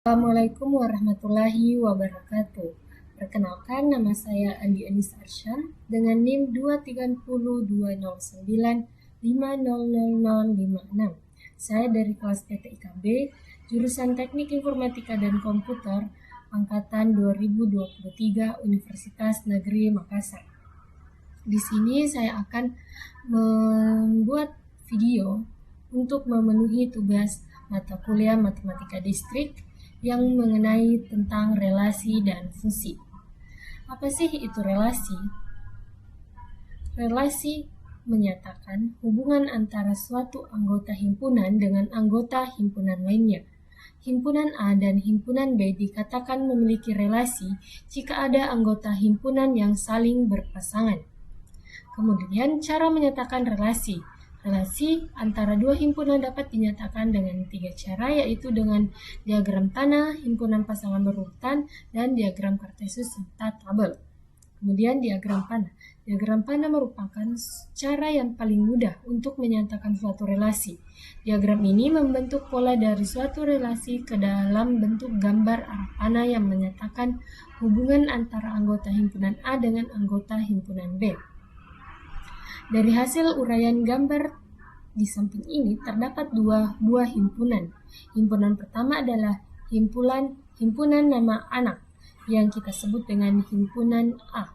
Assalamualaikum warahmatullahi wabarakatuh. Perkenalkan, nama saya Andi Anis Arsyan dengan NIM 23020950056. Saya dari kelas PTIKB, jurusan Teknik Informatika dan Komputer, angkatan 2023 Universitas Negeri Makassar. Di sini saya akan membuat video untuk memenuhi tugas mata kuliah Matematika Distrik yang mengenai tentang relasi dan fungsi. Apa sih itu relasi? Relasi menyatakan hubungan antara suatu anggota himpunan dengan anggota himpunan lainnya. Himpunan A dan himpunan B dikatakan memiliki relasi jika ada anggota himpunan yang saling berpasangan. Kemudian cara menyatakan relasi. Relasi antara dua himpunan dapat dinyatakan dengan 3 cara, yaitu dengan diagram tanah, himpunan pasangan berurutan, dan diagram kartesius serta tabel. Kemudian diagram panah. Diagram panah merupakan cara yang paling mudah untuk menyatakan suatu relasi. Diagram ini membentuk pola dari suatu relasi ke dalam bentuk gambar arah panah yang menyatakan hubungan antara anggota himpunan A dengan anggota himpunan B. Dari hasil uraian gambar di samping ini terdapat 2 buah himpunan. Himpunan pertama adalah himpunan nama anak yang kita sebut dengan himpunan A.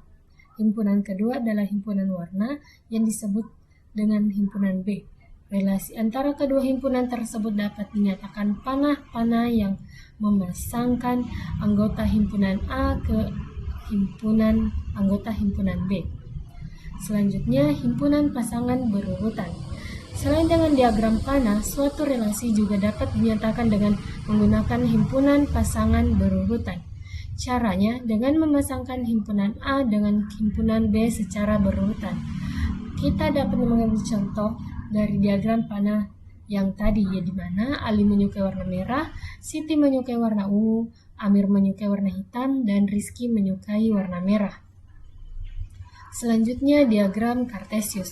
Himpunan kedua adalah himpunan warna yang disebut dengan himpunan B. Relasi antara kedua himpunan tersebut dapat dinyatakan panah-panah yang memasangkan anggota himpunan A ke anggota himpunan B. Selanjutnya, himpunan pasangan berurutan. Selain dengan diagram panah, suatu relasi juga dapat dinyatakan dengan menggunakan himpunan pasangan berurutan. Caranya dengan memasangkan himpunan A dengan himpunan B secara berurutan. Kita dapat mengambil contoh dari diagram panah yang tadi, di mana Ali menyukai warna merah, Siti menyukai warna ungu, Amir menyukai warna hitam, dan Rizky menyukai warna merah. Selanjutnya, diagram kartesius.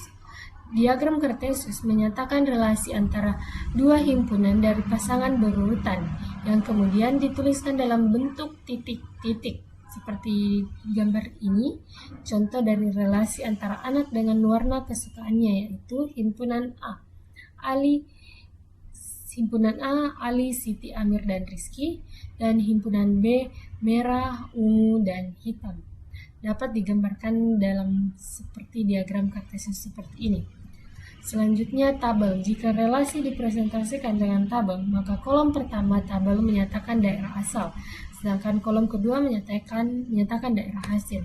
Diagram kartesius menyatakan relasi antara dua himpunan dari pasangan berurutan yang kemudian dituliskan dalam bentuk titik-titik. Seperti gambar ini, contoh dari relasi antara anak dengan warna kesukaannya, yaitu himpunan A, Ali, Siti, Amir, dan Rizky, dan himpunan B, merah, ungu, dan hitam. Dapat digambarkan dalam seperti diagram kartesius seperti ini. Selanjutnya, tabel. Jika relasi dipresentasikan dengan tabel, maka kolom pertama tabel menyatakan daerah asal, sedangkan kolom kedua menyatakan daerah hasil.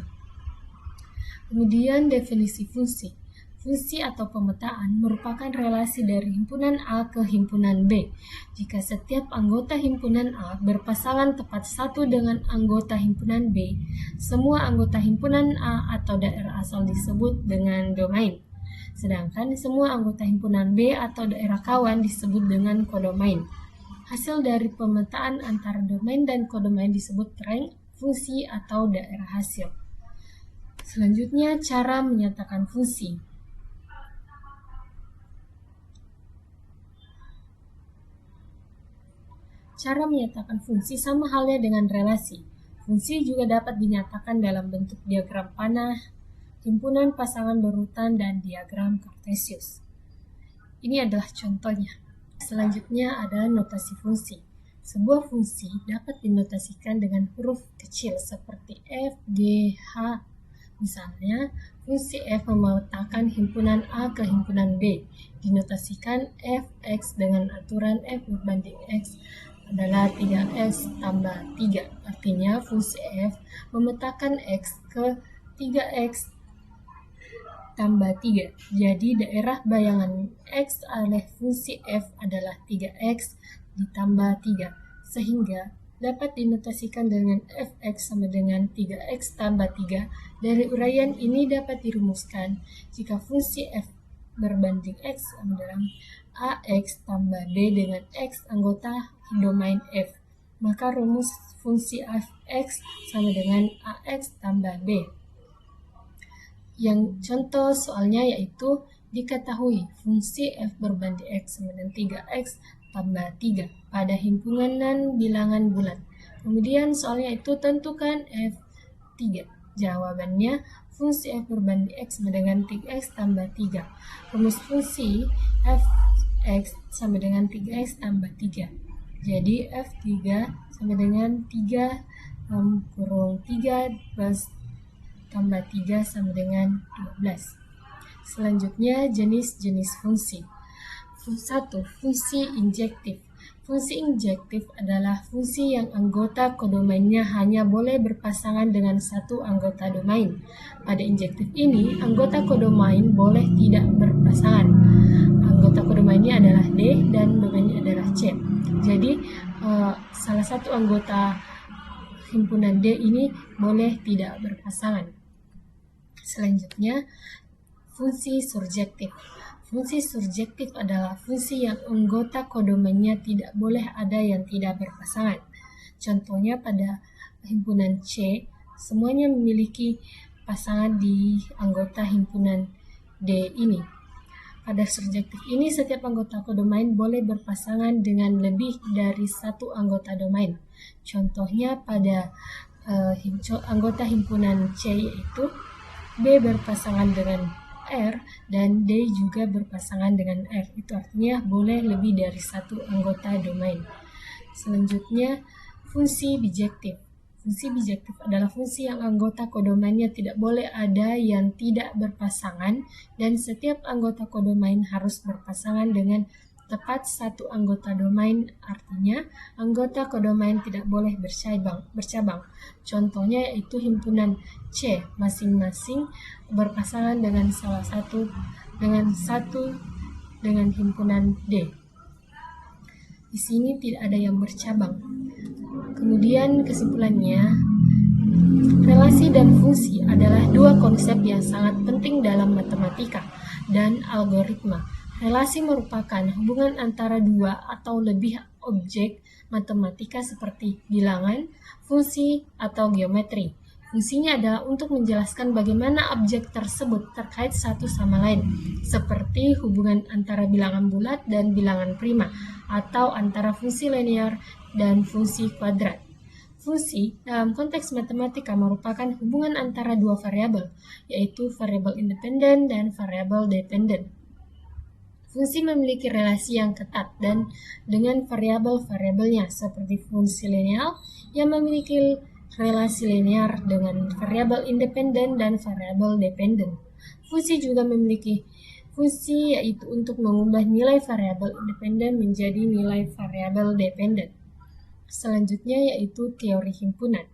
Kemudian definisi fungsi. Fungsi atau pemetaan merupakan relasi dari himpunan A ke himpunan B. Jika setiap anggota himpunan A berpasangan tepat satu dengan anggota himpunan B, semua anggota himpunan A atau daerah asal disebut dengan domain. Sedangkan semua anggota himpunan B atau daerah kawan disebut dengan kodomain. Hasil dari pemetaan antara domain dan kodomain disebut rank, fungsi, atau daerah hasil. Selanjutnya, cara menyatakan fungsi. Cara menyatakan fungsi sama halnya dengan relasi. Fungsi juga dapat dinyatakan dalam bentuk diagram panah, himpunan pasangan berurutan, dan diagram kartesius. Ini adalah contohnya. Selanjutnya ada notasi fungsi. Sebuah fungsi dapat dinotasikan dengan huruf kecil seperti F, G, H. Misalnya, fungsi F memetakan himpunan A ke himpunan B. Dinotasikan Fx dengan aturan F berbanding X adalah 3x tambah 3. Artinya fungsi F memetakan X ke 3x tambah 3. Jadi daerah bayangan X oleh fungsi F adalah 3x ditambah 3. Sehingga dapat dinotasikan dengan Fx sama dengan 3x tambah 3. Dari uraian ini dapat dirumuskan jika fungsi F berbanding X sama dengan AX tambah B dengan X anggota domain F. Maka rumus fungsi Fx sama dengan AX tambah B. Yang contoh soalnya yaitu Diketahui fungsi f berbanding x sama dengan 3x tambah 3 pada himpunan bilangan bulat. Kemudian soalnya itu tentukan f3. Jawabannya fungsi f berbanding x sama dengan 3x tambah 3. Rumus fungsi fx sama dengan 3x tambah 3. Jadi f3 sama dengan 3 kurung 3 plus tambah 3 sama dengan 12. Selanjutnya jenis-jenis fungsi. 1. Fungsi injektif. Fungsi injektif adalah fungsi yang anggota kodomainnya hanya boleh berpasangan dengan satu anggota domain. Pada injektif ini, anggota kodomain boleh tidak berpasangan. Anggota kodomainnya adalah D dan domainnya adalah C. Jadi, salah satu anggota himpunan D ini boleh tidak berpasangan. Selanjutnya, fungsi surjektif. Fungsi surjektif adalah fungsi yang anggota kodomainnya tidak boleh ada yang tidak berpasangan. Contohnya pada himpunan C, semuanya memiliki pasangan di anggota himpunan D ini. Pada surjektif ini, setiap anggota kodomain boleh berpasangan dengan lebih dari satu anggota domain. Contohnya pada anggota himpunan C yaitu B berpasangan dengan R dan D juga berpasangan dengan R. Itu artinya boleh lebih dari satu anggota domain. Selanjutnya, fungsi bijektif. Fungsi bijektif adalah fungsi yang anggota kodomainnya tidak boleh ada yang tidak berpasangan dan setiap anggota kodomain harus berpasangan dengan tepat satu anggota domain, artinya anggota kodomain tidak boleh bercabang. Contohnya yaitu himpunan C masing-masing berpasangan dengan dengan himpunan D. Di sini tidak ada yang bercabang. Kemudian kesimpulannya, relasi dan fungsi adalah dua konsep yang sangat penting dalam matematika dan algoritma. Relasi merupakan hubungan antara dua atau lebih objek matematika seperti bilangan, fungsi, atau geometri. Fungsinya adalah untuk menjelaskan bagaimana objek tersebut terkait satu sama lain, seperti hubungan antara bilangan bulat dan bilangan prima, atau antara fungsi linear dan fungsi kuadrat. Fungsi dalam konteks matematika merupakan hubungan antara dua variabel, yaitu variabel independen dan variabel dependen. Fungsi memiliki relasi yang ketat dan dengan variabel-variabelnya, seperti fungsi linear yang memiliki relasi linear dengan variabel independen dan variabel dependen. Fungsi juga memiliki fungsi yaitu untuk mengubah nilai variabel independen menjadi nilai variabel dependen. Selanjutnya yaitu teori himpunan.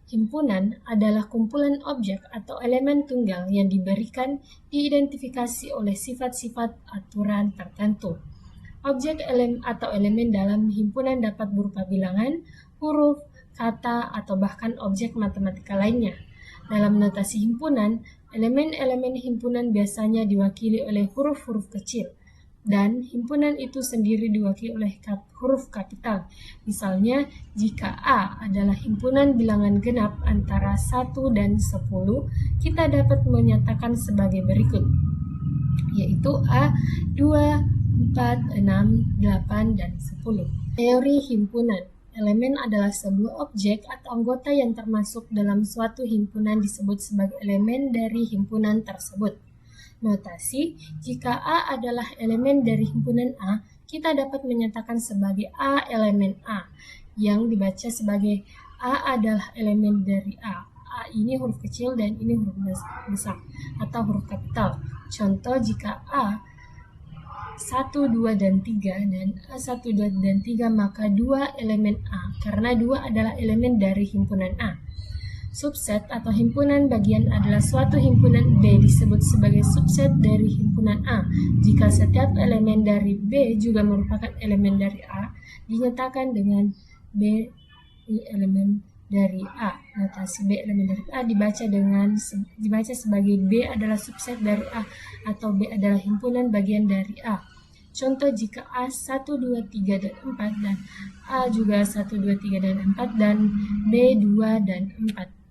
Himpunan adalah kumpulan objek atau elemen tunggal yang diberikan diidentifikasi oleh sifat-sifat aturan tertentu. Objek atau elemen dalam himpunan dapat berupa bilangan, huruf, kata, atau bahkan objek matematika lainnya. Dalam notasi himpunan, elemen-elemen himpunan biasanya diwakili oleh huruf-huruf kecil, dan himpunan itu sendiri diwakili oleh huruf kapital. Misalnya, jika A adalah himpunan bilangan genap antara 1 dan 10, kita dapat menyatakan sebagai berikut, yaitu A, 2, 4, 6, 8, dan 10. Teori himpunan. Elemen adalah sebuah objek atau anggota yang termasuk dalam suatu himpunan disebut sebagai elemen dari himpunan tersebut. Notasi, jika A adalah elemen dari himpunan A, kita dapat menyatakan sebagai A elemen A, yang dibaca sebagai A adalah elemen dari A. A ini huruf kecil dan ini huruf besar atau huruf kapital. Contoh, jika A 1, 2, dan 3 dan A1, 2, dan 3, maka 2 elemen A, karena 2 adalah elemen dari himpunan A. Subset atau himpunan bagian adalah suatu himpunan B disebut sebagai subset dari himpunan A. Jika setiap elemen dari B juga merupakan elemen dari A, dinyatakan dengan B elemen dari A. Notasi B elemen dari A dibaca sebagai B adalah subset dari A atau B adalah himpunan bagian dari A. Contoh, jika A 1, 2, 3, dan 4 dan A juga 1, 2, 3, dan 4 dan B 2 dan 4.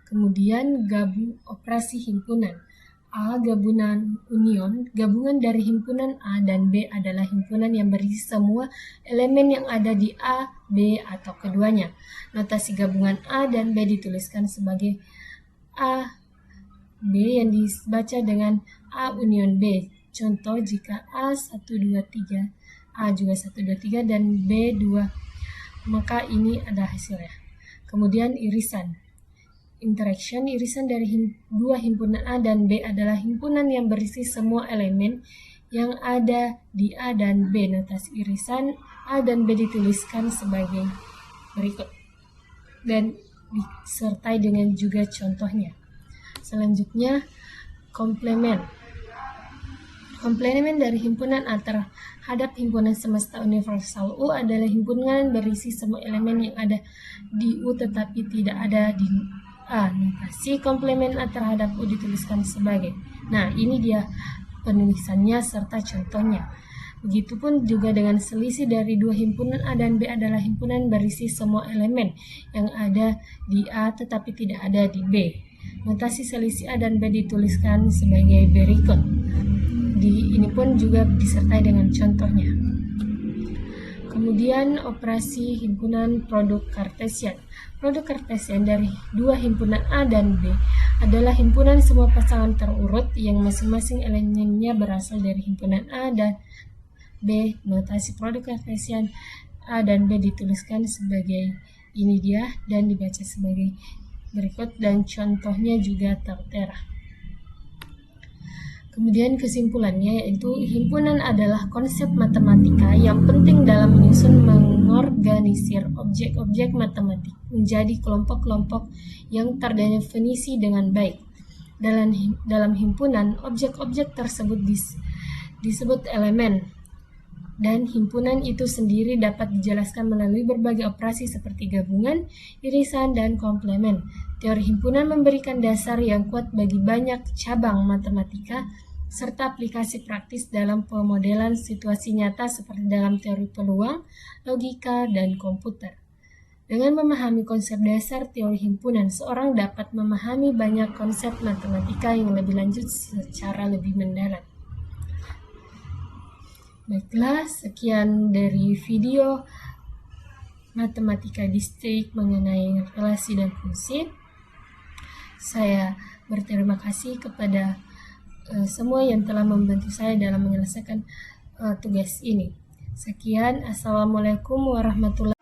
Kemudian gabung operasi himpunan. A gabungan dari himpunan A dan B adalah himpunan yang berisi semua elemen yang ada di A, B, atau keduanya. Notasi gabungan A dan B dituliskan sebagai A, B yang dibaca dengan A union B. Contoh, jika A 1, 2, 3, A juga 1, 2, 3, dan B 2, maka ini ada hasilnya. Kemudian irisan. Interaction, irisan dari dua himpunan A dan B adalah himpunan yang berisi semua elemen yang ada di A dan B. Notasi irisan A dan B dituliskan sebagai berikut dan disertai dengan juga contohnya. Selanjutnya, komplemen. Komplemen dari himpunan A terhadap himpunan semesta universal U adalah himpunan berisi semua elemen yang ada di U tetapi tidak ada di A. Notasi komplemen A terhadap U dituliskan sebagai. Nah, ini dia penulisannya serta contohnya. Begitupun juga dengan selisih dari dua himpunan A dan B adalah himpunan berisi semua elemen yang ada di A tetapi tidak ada di B. Notasi selisih A dan B dituliskan sebagai berikut. Ini pun juga disertai dengan contohnya. Kemudian operasi himpunan produk Kartesian. Produk Kartesian dari dua himpunan A dan B adalah himpunan semua pasangan terurut yang masing-masing elemennya berasal dari himpunan A dan B. Notasi produk Kartesian A dan B dituliskan sebagai ini dia dan dibaca sebagai berikut dan contohnya juga tertera. Kemudian kesimpulannya yaitu himpunan adalah konsep matematika yang penting dalam menyusun mengorganisir objek-objek matematik menjadi kelompok-kelompok yang terdefinisi dengan baik. Dalam himpunan, objek-objek tersebut disebut elemen dan himpunan itu sendiri dapat dijelaskan melalui berbagai operasi seperti gabungan, irisan, dan komplemen. Teori himpunan memberikan dasar yang kuat bagi banyak cabang matematika serta aplikasi praktis dalam pemodelan situasi nyata seperti dalam teori peluang, logika, dan komputer. Dengan memahami konsep dasar teori himpunan, seorang dapat memahami banyak konsep matematika yang lebih lanjut secara lebih mendalam. Baiklah, sekian dari video matematika distrik mengenai relasi dan fungsi. Saya berterima kasih kepada semua yang telah membantu saya dalam menyelesaikan tugas ini. Sekian, Assalamualaikum warahmatullahi wabarakatuh.